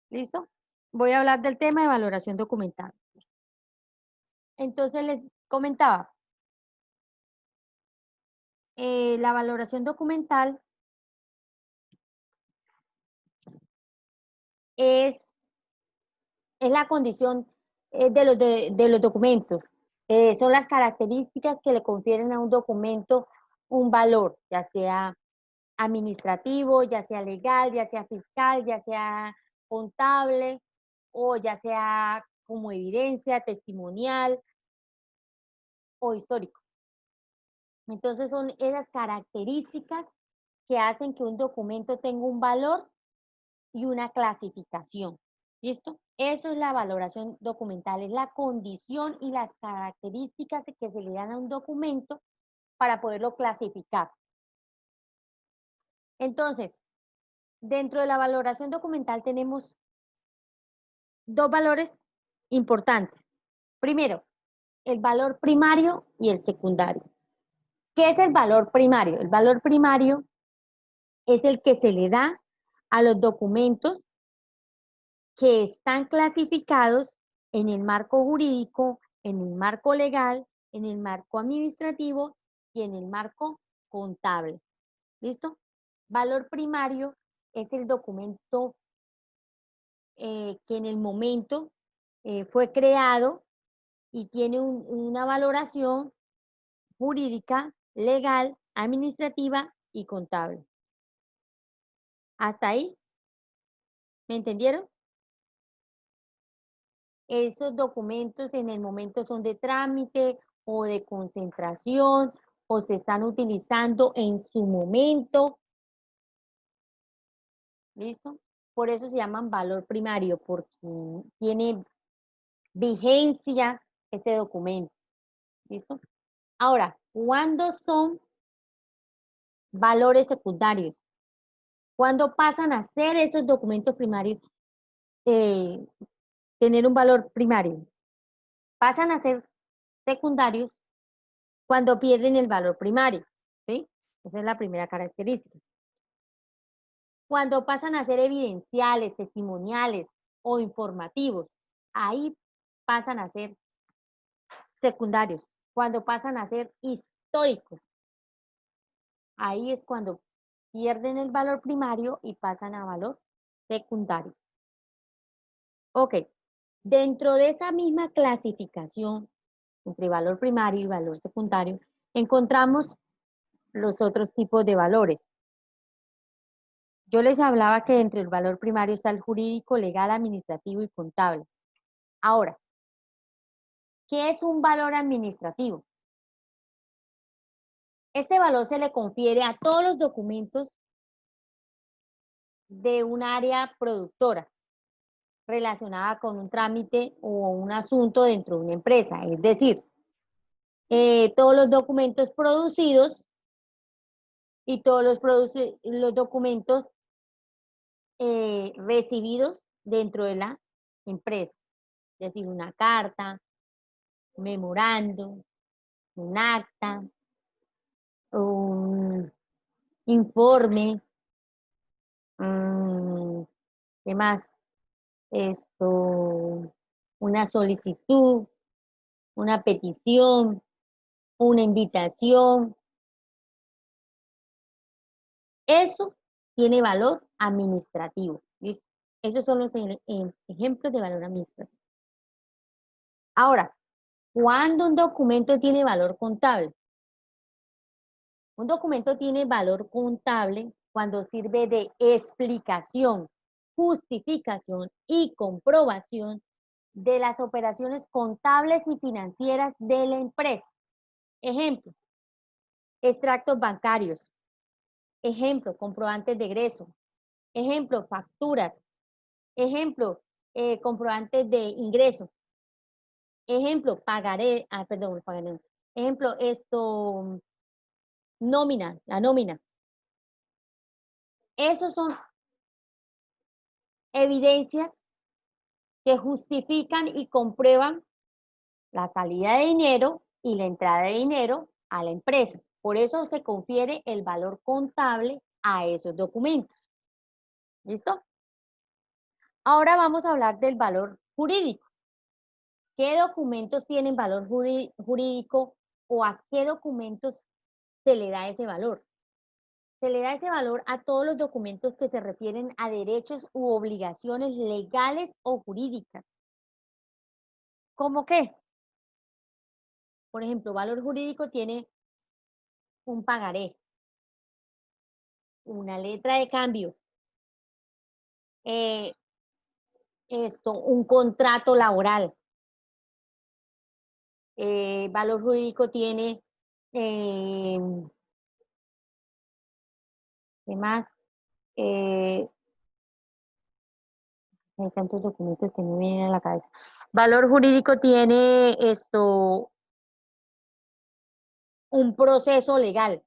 ¿Listo? Voy a hablar del tema de valoración documental. Entonces les comentaba, la valoración documental es, es la condición de los documentos. Son las características que le confieren a un documento un valor, ya sea administrativo, ya sea legal, ya sea fiscal, ya sea contable o ya sea como evidencia testimonial o histórico. Entonces son esas características que hacen que un documento tenga un valor y una clasificación. ¿Listo? Eso es la valoración documental, es la condición y las características que se le dan a un documento para poderlo clasificar. Entonces, dentro de la valoración documental tenemos dos valores importantes. Primero, el valor primario y el secundario. ¿Qué es el valor primario? El valor primario es el que se le da a los documentos que están clasificados en el marco jurídico, en el marco legal, en el marco administrativo y en el marco contable. ¿Listo? Valor primario es el documento que en el momento fue creado y tiene una valoración jurídica, legal, administrativa y contable. ¿Hasta ahí? ¿Me entendieron? Esos documentos en el momento son de trámite o de concentración o se están utilizando en su momento. ¿Listo? Por eso se llaman valor primario, porque tiene vigencia ese documento. ¿Listo? Ahora, ¿cuándo son valores secundarios? ¿Cuándo pasan a ser esos documentos primarios eh, tener un valor primario? Pasan a ser secundarios cuando pierden el valor primario, ¿sí? Esa es la primera característica. Cuando pasan a ser evidenciales, testimoniales o informativos, ahí pasan a ser secundarios. Cuando pasan a ser históricos, ahí es cuando pierden el valor primario y pasan a valor secundario. Ok, dentro de esa misma clasificación entre valor primario y valor secundario, encontramos los otros tipos de valores. Yo les hablaba que dentro del valor primario está el jurídico, legal, administrativo y contable. Ahora, ¿qué es un valor administrativo? Este valor se le confiere a todos los documentos de un área productora relacionada con un trámite o un asunto dentro de una empresa. Es decir, todos los documentos producidos y todos los documentos recibidos dentro de la empresa. Es decir, una carta, un memorando, un acta, un informe, ¿qué más? Esto, una solicitud, una petición, una invitación. Eso tiene valor administrativo. ¿Listo? Esos son los ejemplos de valor administrativo. Ahora, ¿cuándo un documento tiene valor contable? Un documento tiene valor contable cuando sirve de explicación, justificación y comprobación de las operaciones contables y financieras de la empresa. Ejemplo, extractos bancarios. Ejemplo, comprobantes de egreso. Ejemplo, facturas. Ejemplo, comprobantes de ingreso. Ejemplo, pagaré, perdón, pagaré. Ejemplo, esto, nómina, la nómina. Esos son evidencias que justifican y comprueban la salida de dinero y la entrada de dinero a la empresa. Por eso se confiere el valor contable a esos documentos. ¿Listo? Ahora vamos a hablar del valor jurídico. ¿Qué documentos tienen valor jurídico o a qué documentos se le da ese valor? Se le da ese valor a todos los documentos que se refieren a derechos u obligaciones legales o jurídicas. ¿Cómo qué? Por ejemplo, valor jurídico tiene un pagaré, una letra de cambio, eh, un contrato laboral. Valor jurídico tiene, eh, ¿qué más? Eh, Hay tantos documentos que no me vienen a la cabeza. Valor jurídico tiene un proceso legal,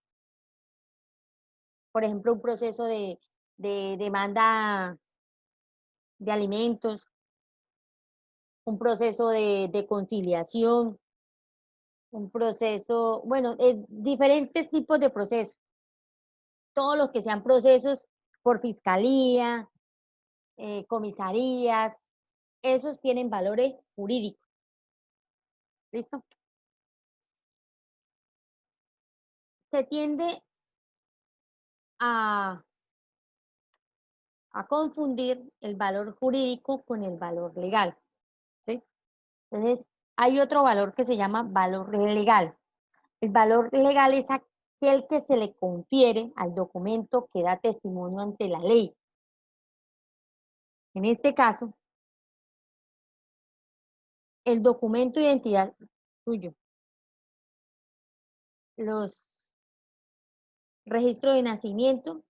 por ejemplo, un proceso de demanda de alimentos, un proceso de conciliación, un proceso, bueno, diferentes tipos de procesos, todos los que sean procesos por fiscalía, comisarías, esos tienen valores jurídicos. ¿Listo? Se tiende a, a confundir el valor jurídico con el valor legal. ¿Sí? Entonces, hay otro valor que se llama valor legal. El valor legal es aquel que se le confiere al documento que da testimonio ante la ley. En este caso, el documento de identidad suyo, los registros de nacimiento,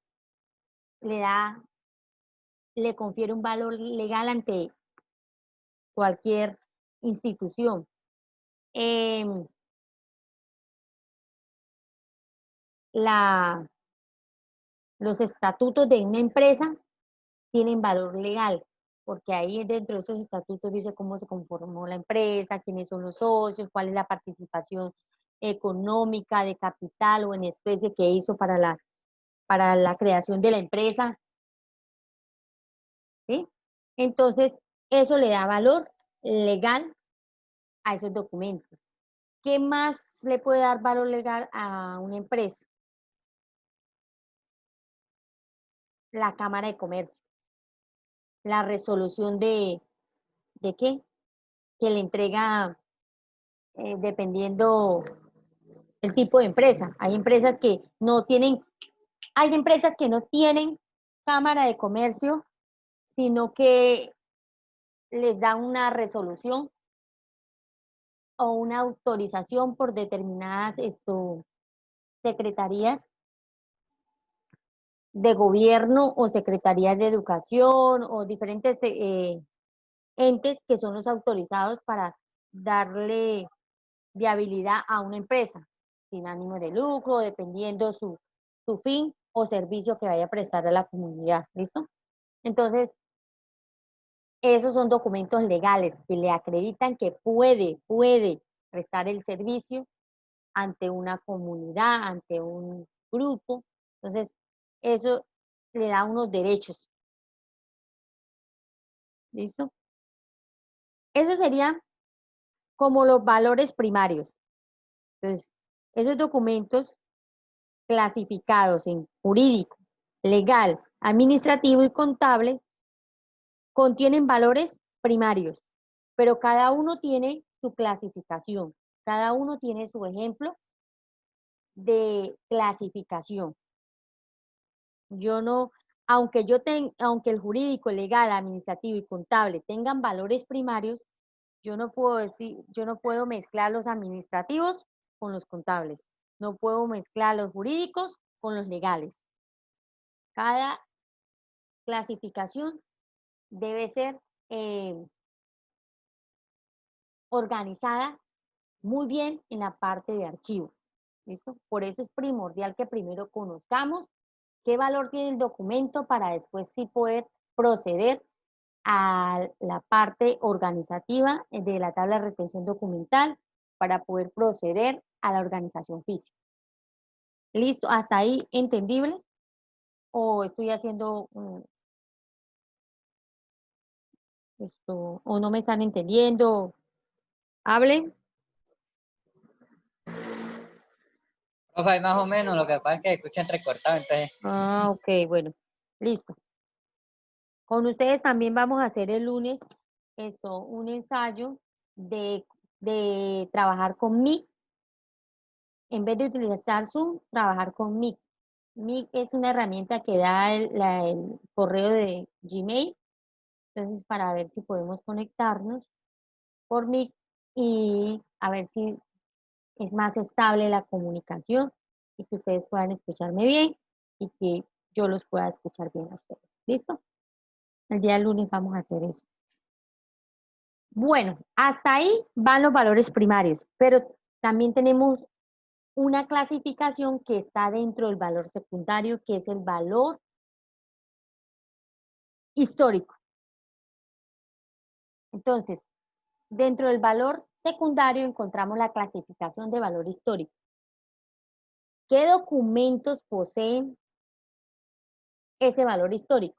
le confiere un valor legal ante cualquier institución. Em, la, los estatutos de una empresa tienen valor legal, porque ahí dentro de esos estatutos dice cómo se conformó la empresa, quiénes son los socios, cuál es la participación económica, de capital o en especie que hizo para la creación de la empresa, ¿sí? Entonces, eso le da valor legal a esos documentos. ¿Qué más le puede dar valor legal a una empresa? La Cámara de Comercio, la resolución ¿de qué? Que le entrega dependiendo el tipo de empresa. Hay empresas que no tienen Cámara de Comercio, sino que les dan una resolución o una autorización por determinadas secretarías de gobierno o secretarías de educación o diferentes entes que son los autorizados para darle viabilidad a una empresa sin ánimo de lucro, dependiendo su fin o servicio que vaya a prestar a la comunidad. ¿Listo? Entonces, esos son documentos legales que le acreditan que puede prestar el servicio ante una comunidad, ante un grupo. Entonces, eso le da unos derechos. ¿Listo? Eso sería como los valores primarios. Entonces, esos documentos clasificados en jurídico, legal, administrativo y contable contienen valores primarios, pero cada uno tiene su clasificación, cada uno tiene su ejemplo de clasificación. Yo no, aunque el jurídico, legal, administrativo y contable tengan valores primarios, yo no puedo mezclar los administrativos con los contables, no puedo mezclar los jurídicos con los legales. Cada clasificación debe ser eh, organizada muy bien en la parte de archivo. ¿Listo? Por eso es primordial que primero conozcamos qué valor tiene el documento para después sí poder proceder a la parte organizativa de la tabla de retención documental para poder proceder a la organización física. ¿Listo? ¿Hasta ahí entendible? ¿O estoy haciendo o no me están entendiendo. Hablen. Profe, más o menos, lo que pasa es que escucha entrecortado, entonces. Ah, ok, bueno, listo. Con ustedes también vamos a hacer el lunes un ensayo de, de trabajar con Meet. En vez de utilizar Zoom, trabajar con Meet. Meet es una herramienta que da el correo de Gmail. Entonces, para ver si podemos conectarnos por Meet y a ver si es más estable la comunicación y que ustedes puedan escucharme bien y que yo los pueda escuchar bien a ustedes. ¿Listo? El día lunes vamos a hacer eso. Bueno, hasta ahí van los valores primarios, pero también tenemos una clasificación que está dentro del valor secundario, que es el valor histórico. Entonces, dentro del valor secundario encontramos la clasificación de valor histórico. ¿Qué documentos poseen ese valor histórico?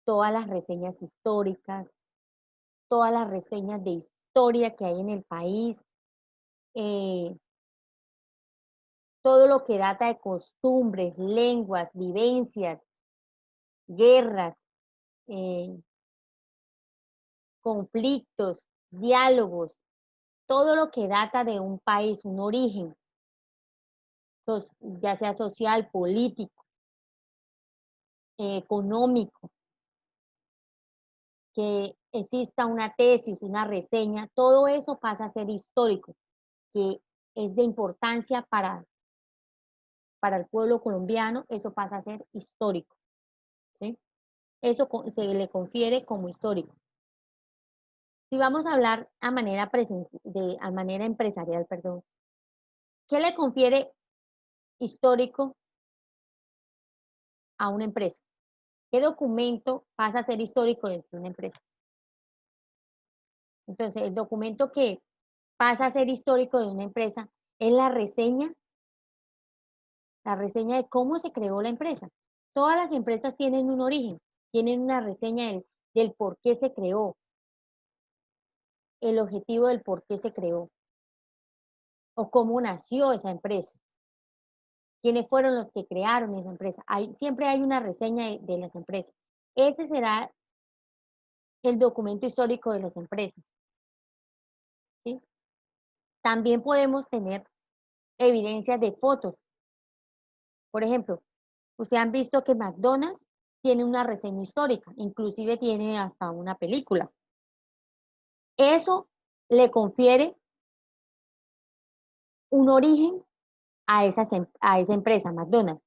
Todas las reseñas históricas, todas las reseñas de historia que hay en el país, eh, todo lo que data de costumbres, lenguas, vivencias, guerras, eh, conflictos, diálogos, todo lo que data de un país, un origen, ya sea social, político, económico, que exista una tesis, una reseña, todo eso pasa a ser histórico, que es de importancia para el pueblo colombiano, eso pasa a ser histórico, ¿sí? Eso se le confiere como histórico. Si vamos a hablar a manera empresarial, perdón, ¿qué le confiere histórico a una empresa? ¿Qué documento pasa a ser histórico dentro de una empresa? Entonces, el documento que pasa a ser histórico de una empresa es la reseña de cómo se creó la empresa. Todas las empresas tienen un origen, tienen una reseña del por qué se creó, el objetivo del por qué se creó, o cómo nació esa empresa, quiénes fueron los que crearon esa empresa. Siempre hay una reseña de las empresas. Ese será el documento histórico de las empresas, ¿sí? También podemos tener evidencias de fotos. Por ejemplo, ustedes han visto que McDonald's tiene una reseña histórica, inclusive tiene hasta una película. Eso le confiere un origen a esa empresa, McDonald's.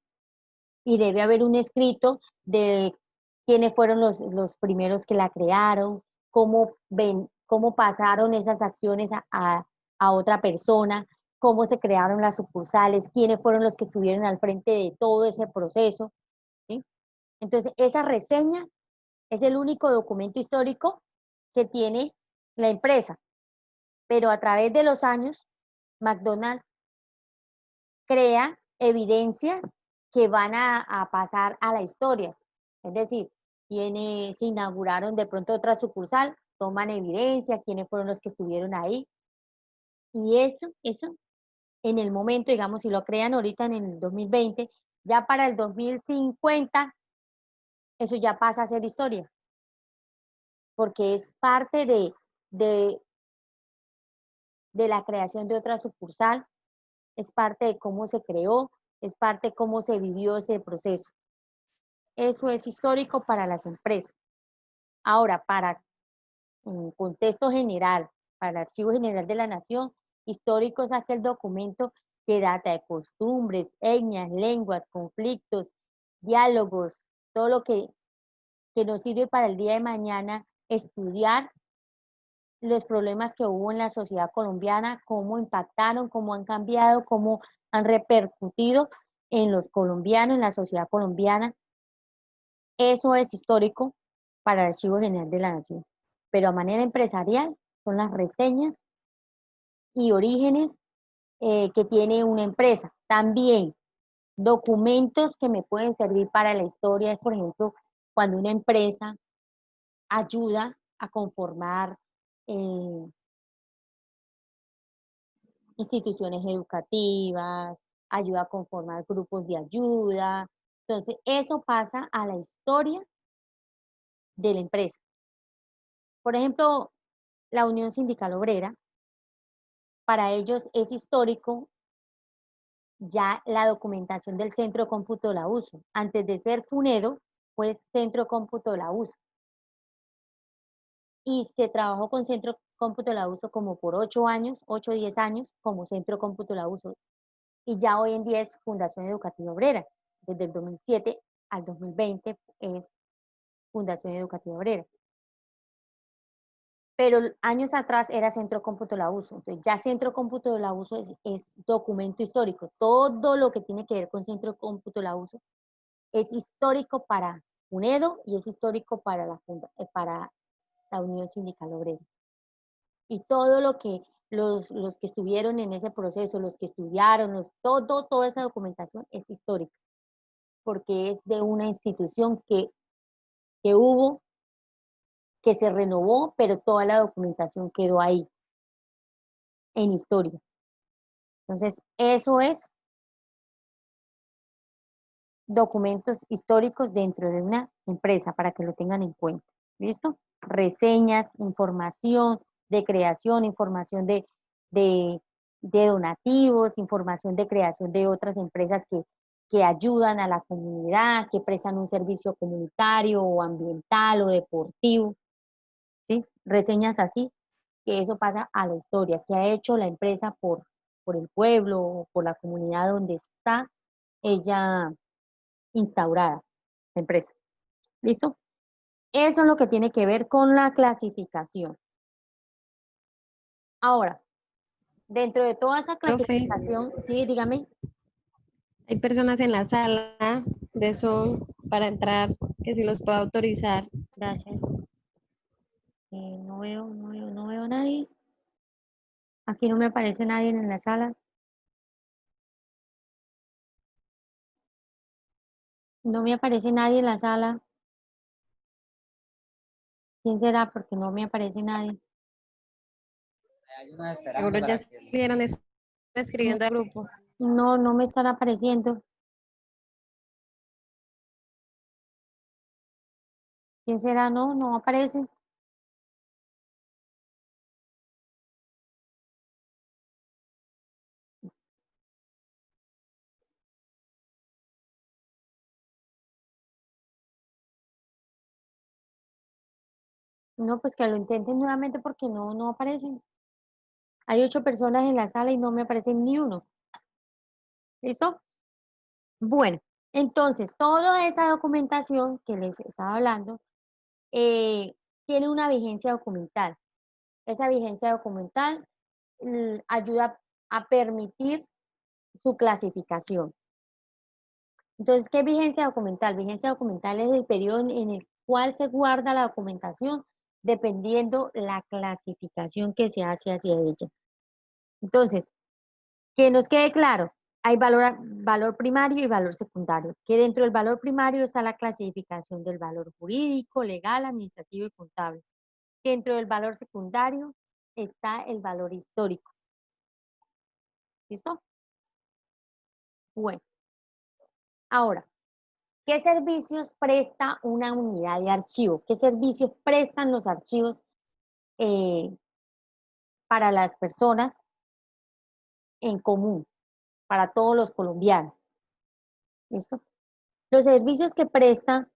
Y debe haber un escrito de quiénes fueron los primeros que la crearon, cómo pasaron esas acciones a otra persona, cómo se crearon las sucursales, quiénes fueron los que estuvieron al frente de todo ese proceso, ¿sí? Entonces, esa reseña es el único documento histórico que tiene la empresa, pero a través de los años, McDonald's crea evidencias que van a pasar a la historia. Es decir, quienes se inauguraron de pronto otra sucursal, toman evidencia, quiénes fueron los que estuvieron ahí. Y eso en el momento, digamos, si lo crean ahorita en el 2020, ya para el 2050, eso ya pasa a ser historia, porque es parte de, de la creación de otra sucursal, es parte de cómo se creó, es parte de cómo se vivió ese proceso. Eso es histórico para las empresas. Ahora, para un contexto general, para el Archivo General de la Nación, histórico es aquel documento que data de costumbres, etnias, lenguas, conflictos, diálogos, todo lo que nos sirve para el día de mañana estudiar los problemas que hubo en la sociedad colombiana, cómo impactaron, cómo han cambiado, cómo han repercutido en los colombianos, en la sociedad colombiana. Eso es histórico para el Archivo General de la Nación. Pero a manera empresarial son las reseñas y orígenes que tiene una empresa. También documentos que me pueden servir para la historia es, por ejemplo, cuando una empresa ayuda a conformar instituciones educativas, ayuda a conformar grupos de ayuda. Entonces, eso pasa a la historia de la empresa. Por ejemplo, la Unión Sindical Obrera, para ellos es histórico ya la documentación del Centro de Cómputo de la USO. Antes de ser FUNEDO, fue Centro de Cómputo de la USO. Y se trabajó con Centro de Cómputo de la USO como por 8 años, 8 o 10 años, como Centro de Cómputo de la USO. Y ya hoy en día es Fundación Educativa Obrera. Desde el 2007 al 2020 es Fundación Educativa Obrera. Pero años atrás era Centro Cómputo de la USO. Entonces ya Centro Cómputo de la USO es documento histórico. Todo lo que tiene que ver con Centro Cómputo de la USO es histórico para UNEDO y es histórico para la Unión Sindical Obrera. Y todo lo que los que estuvieron en ese proceso, los que estudiaron, toda esa documentación es histórica, porque es de una institución que hubo, que se renovó, pero toda la documentación quedó ahí, en historia. Entonces, eso es documentos históricos dentro de una empresa, para que lo tengan en cuenta. ¿Listo? Reseñas, información de creación, información de donativos, información de creación de otras empresas que ayudan a la comunidad, que prestan un servicio comunitario o ambiental o deportivo. ¿Sí? Reseñas así, que eso pasa a la historia, que ha hecho la empresa por el pueblo, por la comunidad donde está ella instaurada, la empresa. ¿Listo? Eso es lo que tiene que ver con la clasificación. Ahora, dentro de toda esa Profe, clasificación, sí, dígame. hay personas en la sala de Zoom para entrar, que si los puedo autorizar. Gracias. No veo a nadie. Aquí no me aparece nadie en la sala. No me aparece nadie en la sala. ¿Quién será? Porque no me aparece nadie. Hay unos Seguro esperando ya para que... estuvieron escribiendo al grupo. No, no me están apareciendo. ¿Quién será? No, no aparece. No, pues que lo intenten nuevamente porque no aparecen. Hay 8 personas en la sala y no me aparece ni uno. ¿Listo? Bueno, entonces, toda esa documentación que les estaba hablando tiene una vigencia documental. Esa vigencia documental ayuda a permitir su clasificación. Entonces, ¿qué es vigencia documental? Vigencia documental es el periodo en el cual se guarda la documentación dependiendo la clasificación que se hace hacia ella. Entonces, que nos quede claro, hay valor primario y valor secundario, que dentro del valor primario está la clasificación del valor jurídico, legal, administrativo y contable. Dentro del valor secundario está el valor histórico. ¿Listo? Bueno, ahora, ¿qué servicios presta una unidad de archivo? ¿Qué servicios prestan los archivos eh, para las personas en común, para todos los colombianos? ¿Listo? Los servicios que presta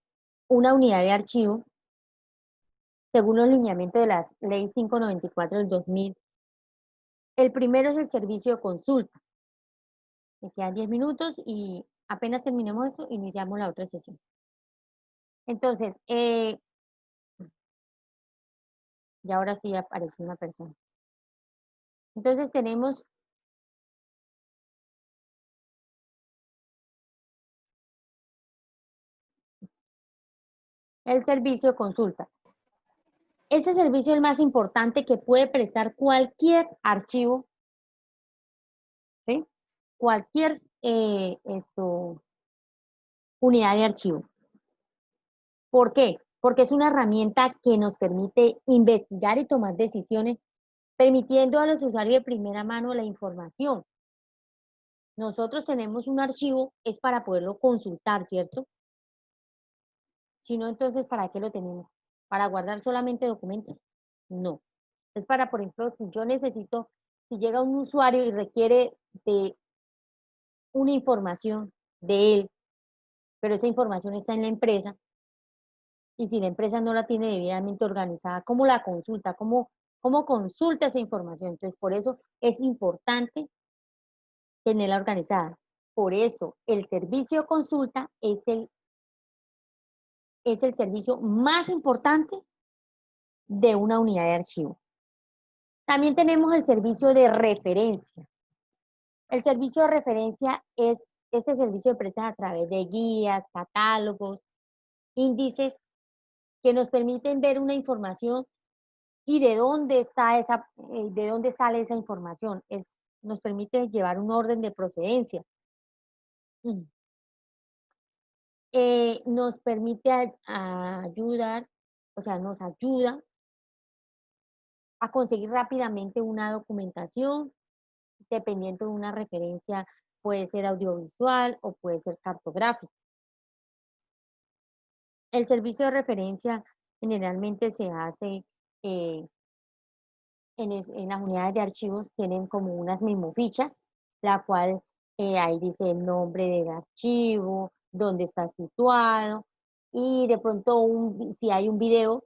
una unidad de archivo, según los lineamientos de la Ley 594 del 2000, el primero es el servicio de consulta. Me quedan 10 minutos y apenas terminemos esto, iniciamos la otra sesión. Entonces, y ahora sí apareció una persona. Entonces tenemos el servicio de consulta. Este servicio es el más importante que puede prestar cualquier archivo, ¿sí? Cualquier unidad de archivo. ¿Por qué? porque es una herramienta que nos permite investigar y tomar decisiones, permitiendo a los usuarios de primera mano la información. Nosotros tenemos un archivo, es para poderlo consultar, ¿cierto? Si no, entonces, ¿para qué lo tenemos? ¿Para guardar solamente documentos? No. Es para, por ejemplo, si yo necesito, si llega un usuario y requiere de una información de él, pero esa información está en la empresa, y si la empresa no la tiene debidamente organizada, ¿cómo la consulta? ¿Cómo consulta esa información? Entonces, por eso es importante tenerla organizada. Por eso, el servicio de consulta es el servicio más importante de una unidad de archivo. También tenemos el servicio de referencia. El servicio de referencia es este servicio de presta a través de guías, catálogos, índices que nos permiten ver una información y de dónde está de dónde sale esa información. Nos permite llevar un orden de procedencia. Nos permite ayudar, o sea, nos ayuda a conseguir rápidamente una documentación, dependiendo de una referencia, puede ser audiovisual o puede ser cartográfica. El servicio de referencia generalmente se hace eh, en las unidades de archivos, tienen como unas memofichas, la cual ahí dice el nombre del archivo, dónde está situado y de pronto si hay un video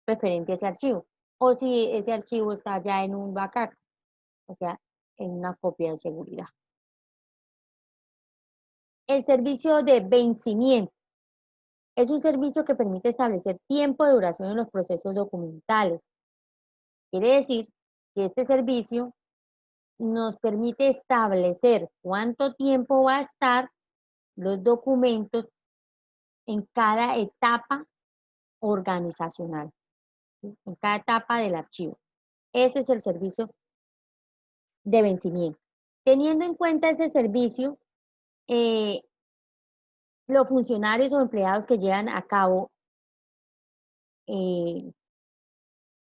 referente a ese archivo o si ese archivo está ya en un backup, o sea, en una copia de seguridad. El servicio de vencimiento es un servicio que permite establecer tiempo de duración en los procesos documentales. Quiere decir que este servicio nos permite establecer cuánto tiempo va a estar los documentos en cada etapa organizacional, ¿sí? En cada etapa del archivo. Ese es el servicio de vencimiento. Teniendo en cuenta ese servicio, eh, los funcionarios o empleados que llevan a cabo eh,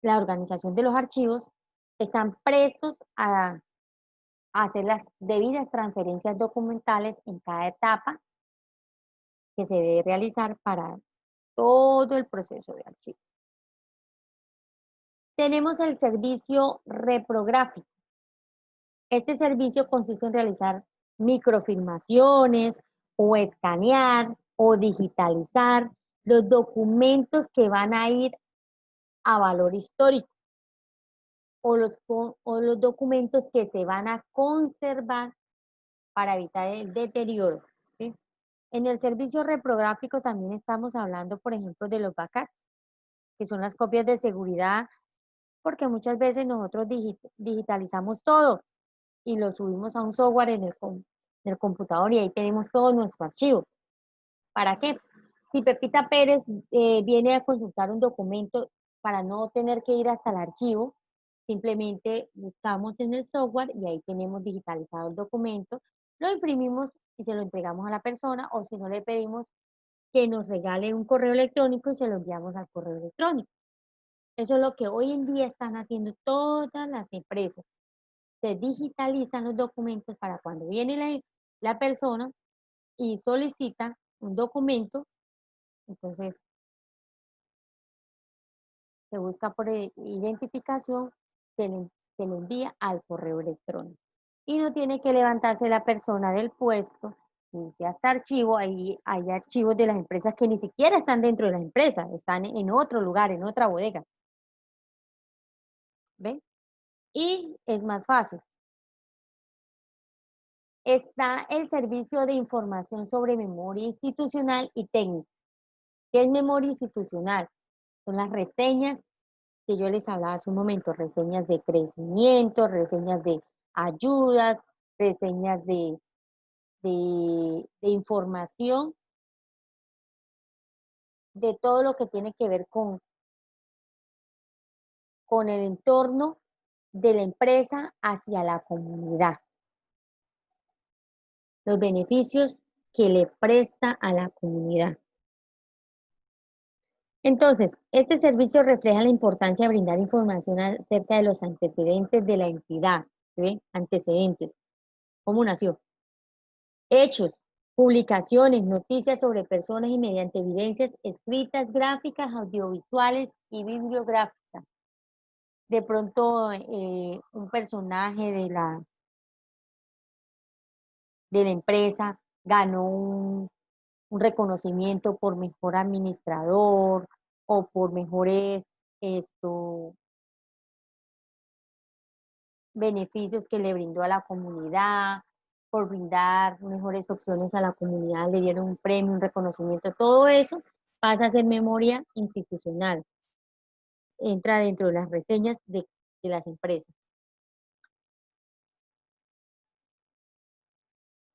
la organización de los archivos están prestos a hacer las debidas transferencias documentales en cada etapa que se debe realizar para todo el proceso de archivo. Tenemos el servicio reprográfico. Este servicio consiste en realizar microfilmaciones o escanear o digitalizar los documentos que van a ir a valor histórico o los documentos que se van a conservar para evitar el deterioro, ¿sí? En el servicio reprográfico también estamos hablando, por ejemplo, de los backups, que son las copias de seguridad, porque muchas veces nosotros digitalizamos todo y lo subimos a un software en el computador y ahí tenemos todo nuestro archivo. ¿Para qué? Si Pepita Pérez viene a consultar un documento para no tener que ir hasta el archivo, simplemente buscamos en el software y ahí tenemos digitalizado el documento, lo imprimimos y se lo entregamos a la persona o si no le pedimos que nos regale un correo electrónico y se lo enviamos al correo electrónico. Eso es lo que hoy en día están haciendo todas las empresas. Se digitalizan los documentos para cuando viene la persona y solicita un documento, entonces se busca por identificación, se le envía al correo electrónico. Y no tiene que levantarse la persona del puesto, irse hasta archivo, ahí hay archivos de las empresas que ni siquiera están dentro de las empresas, están en otro lugar, en otra bodega. ¿Ven? Y es más fácil. Está el servicio de información sobre memoria institucional y técnica. ¿Qué es memoria institucional? Son las reseñas que yo les hablaba hace un momento, reseñas de crecimiento, reseñas de ayudas, reseñas de información, de todo lo que tiene que ver con el entorno de la empresa hacia la comunidad. Los beneficios que le presta a la comunidad. Entonces, este servicio refleja la importancia de brindar información acerca de los antecedentes de la entidad, ¿sí? Antecedentes, cómo nació, hechos, publicaciones, noticias sobre personas y mediante evidencias escritas, gráficas, audiovisuales y bibliográficas. De pronto, un personaje de la empresa ganó un reconocimiento por mejor administrador o por mejores esto, beneficios que le brindó a la comunidad, por brindar mejores opciones a la comunidad, le dieron un premio, un reconocimiento, todo eso pasa a ser memoria institucional, entra dentro de las reseñas de las empresas.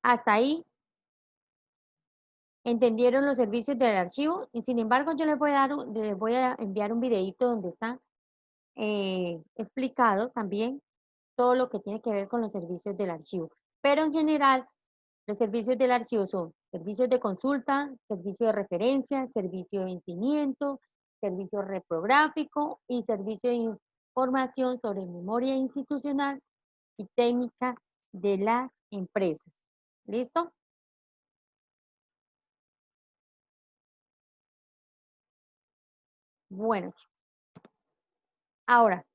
Hasta ahí, ¿entendieron los servicios del archivo? Y sin embargo, yo les voy a enviar un videito donde está explicado también todo lo que tiene que ver con los servicios del archivo. Pero en general, los servicios del archivo son servicios de consulta, servicio de referencia, servicio de vencimiento, servicio reprográfico y servicio de información sobre memoria institucional y técnica de las empresas. ¿Listo? Bueno, chicos. Ahora,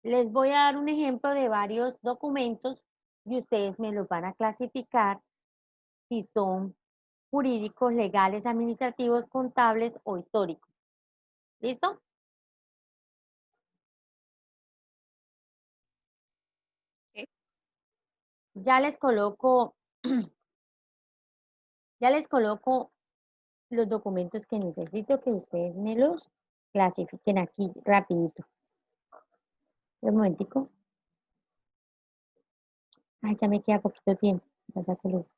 les voy a dar un ejemplo de varios documentos y ustedes me los van a clasificar si son jurídicos, legales, administrativos, contables o históricos. ¿Listo? Ya les coloco, ya les coloco los documentos que necesito que ustedes me los clasifiquen aquí rapidito. Un momentico. Ay, ya me queda poquito tiempo. ¿Verdad que les...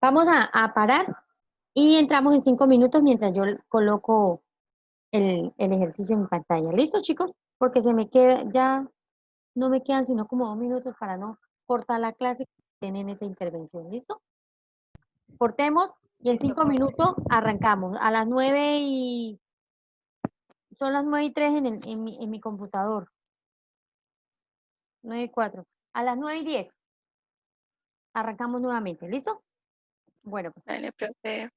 Vamos a parar y entramos en 5 minutos mientras yo coloco el ejercicio en mi pantalla. ¿Listo, chicos? Porque se me queda, ya no me quedan sino como 2 minutos para no cortar la clase que tienen esa intervención. ¿Listo? Cortemos y en 5 minutos arrancamos. A las 9 y... Son las 9:03 en mi computador. 9:04. A las 9:10 arrancamos nuevamente. ¿Listo? Bueno, pues. Dale, profe.